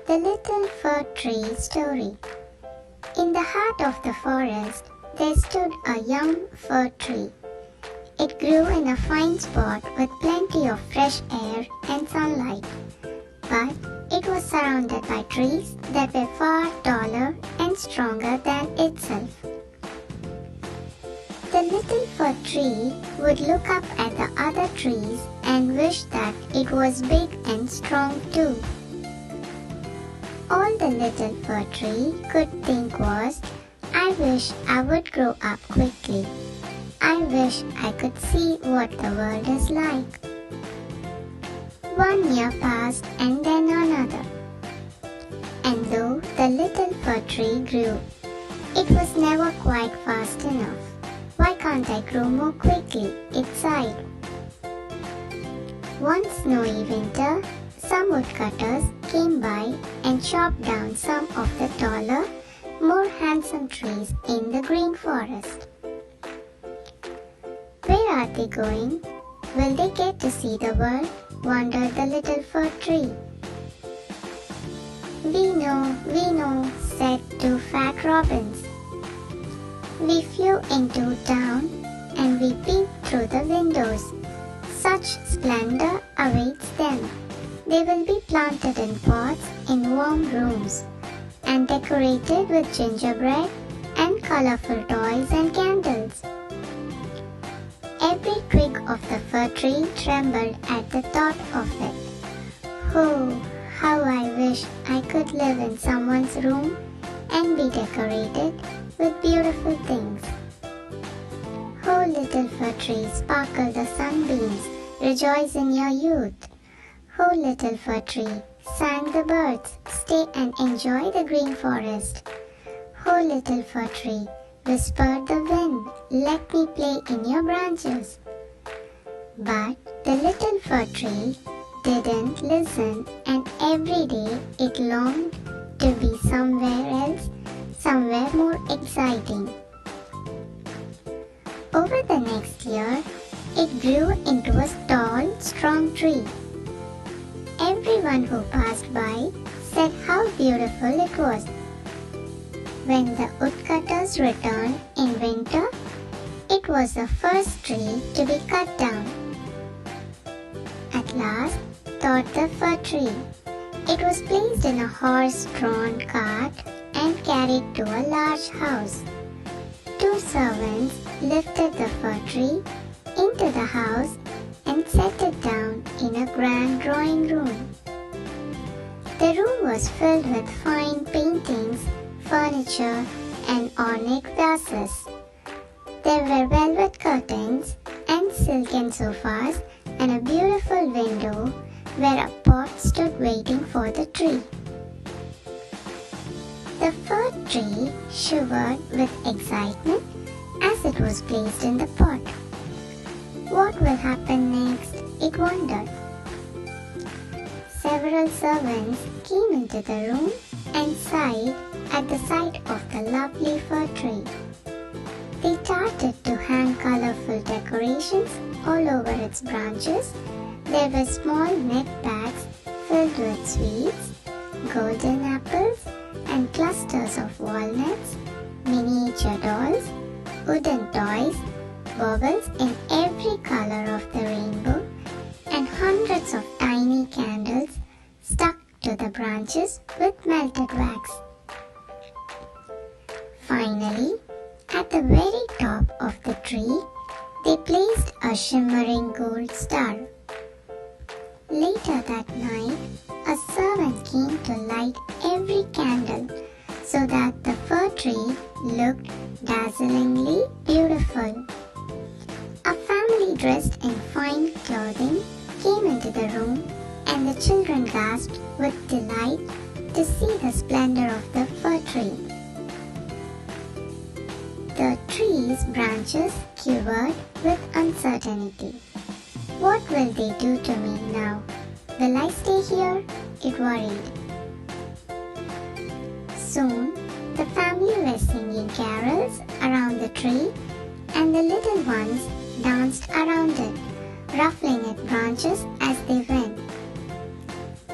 The Little Fir Tree Story. In the heart of the forest, there stood a young fir tree. It grew in a fine spot with plenty of fresh air and sunlight. But it was surrounded by trees that were far taller and stronger than itself. The little fir tree would look up at the other trees and wish that it was big and strong too. All the little fir tree could think was, I wish I would grow up quickly. I wish I could see what the world is like. 1 year passed and then another. And though the little fir tree grew, it was never quite fast enough. Why can't I grow more quickly? It sighed. One snowy winter, some woodcutters came by and chopped down some of the taller, more handsome trees in the green forest. Where are they going? Will they get to see the world? Wondered the little fir tree. We know, said two fat robins. We flew into town and we peeped through the windows. Such splendor awaits them. They will be planted in pots in warm rooms and decorated with gingerbread and colorful toys and candles. Every twig of the fir tree trembled at the thought of it. Oh, how I wish I could live in someone's room and be decorated with beautiful things. Oh, little fir tree, sparkle the sunbeams, rejoice in your youth. Oh, little fir tree, sang the birds, stay and enjoy the green forest. Oh, little fir tree, whispered the wind, let me play in your branches. But the little fir tree didn't listen, and every day it longed to be somewhere else, somewhere more exciting. Over the next year, it grew into a tall, strong tree. Everyone who passed by said how beautiful it was. When the woodcutters returned in winter, it was the first tree to be cut down. At last, thought the fir tree, it was placed in a horse-drawn cart and carried to a large house. Two servants lifted the fir tree into the house and set it down in a grand drawing room. The room was filled with fine paintings, furniture, and ornate vases. There were velvet curtains and silken sofas and a beautiful window where a pot stood waiting for the tree. The fir tree shivered with excitement as it was placed in the pot. What will happen next? It wondered. Several servants came into the room and sighed at the sight of the lovely fir tree. They started to hang colorful decorations all over its branches. There were small net bags filled with sweets, golden apples, and clusters of walnuts, miniature dolls, wooden toys, baubles in every color of the rainbow, and hundreds of tiny candles stuck to the branches with melted wax. Finally, at the very top of the tree, they placed a shimmering gold star. Later that night, a servant came to light every candle so that the fir tree looked dazzlingly beautiful. A family dressed in fine clothing came into the room, and the children gasped with delight to see the splendor of the fir tree. The tree's branches quivered with uncertainty. What will they do to me now? Will I stay here? It worried. Soon, the family were singing carols around the tree, and the little ones danced around it, ruffling its branches as they went.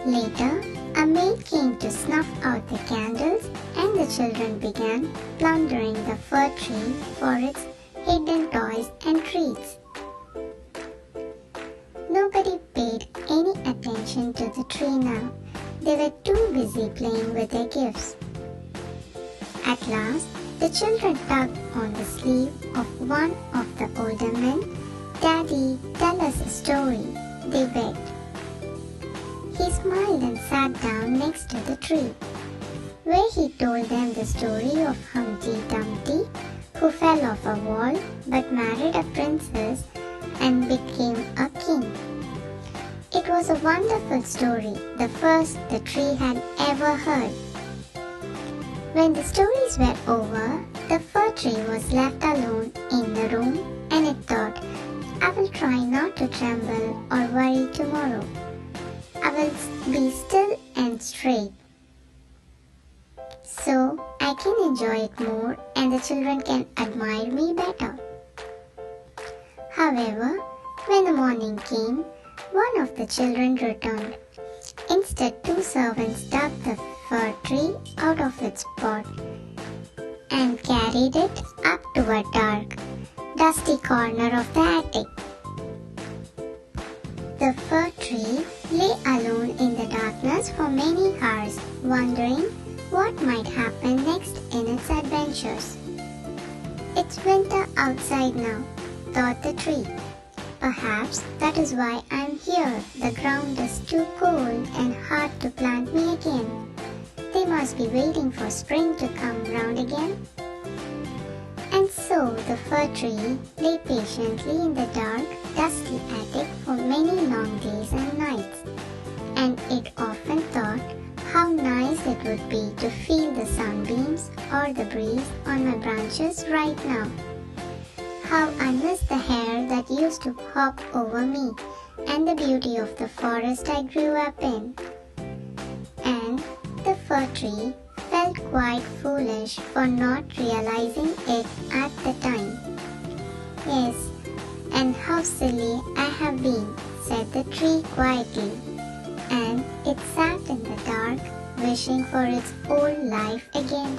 Later, a maid came to snuff out the candles, and the children began plundering the fir tree for its hidden toys and treats. Nobody paid any attention to the tree now. They were too busy playing with their gifts. At last, the children tugged on the sleeve of one of the older men. "Daddy, tell us a story," they begged. He smiled and sat down next to the tree, where he told them the story of Humpty Dumpty, who fell off a wall but married a princess and became a king. It was a wonderful story, the first the tree had ever heard. When the stories were over, the fir tree was left alone in the room, and it thought, "I will try not to tremble or worry tomorrow. I will be still and straight, so I can enjoy it more and the children can admire me better." However, when the morning came, one of the children returned. Instead, two servants dug the fir tree out of its pot and carried it up to a dark, dusty corner of the attic. The fir tree lay alone in the darkness for many hours, wondering what might happen next in its adventures. "It's winter outside now," thought the tree. "Perhaps that is why I'm here. The ground is too cold and hard to plant me again. They must be waiting for spring to come round again." And so the fir tree lay patiently in the dark, dusty attic for many long days and nights, and it often thought how nice it would be to feel the sunbeams or the breeze on my branches right now. How I miss the hair that used to hop over me and the beauty of the forest I grew up in. And the fir tree felt quite foolish for not realizing it at the time. "Yes, and how silly I have been," said the tree quietly, and it sat in the dark, wishing for its old life again.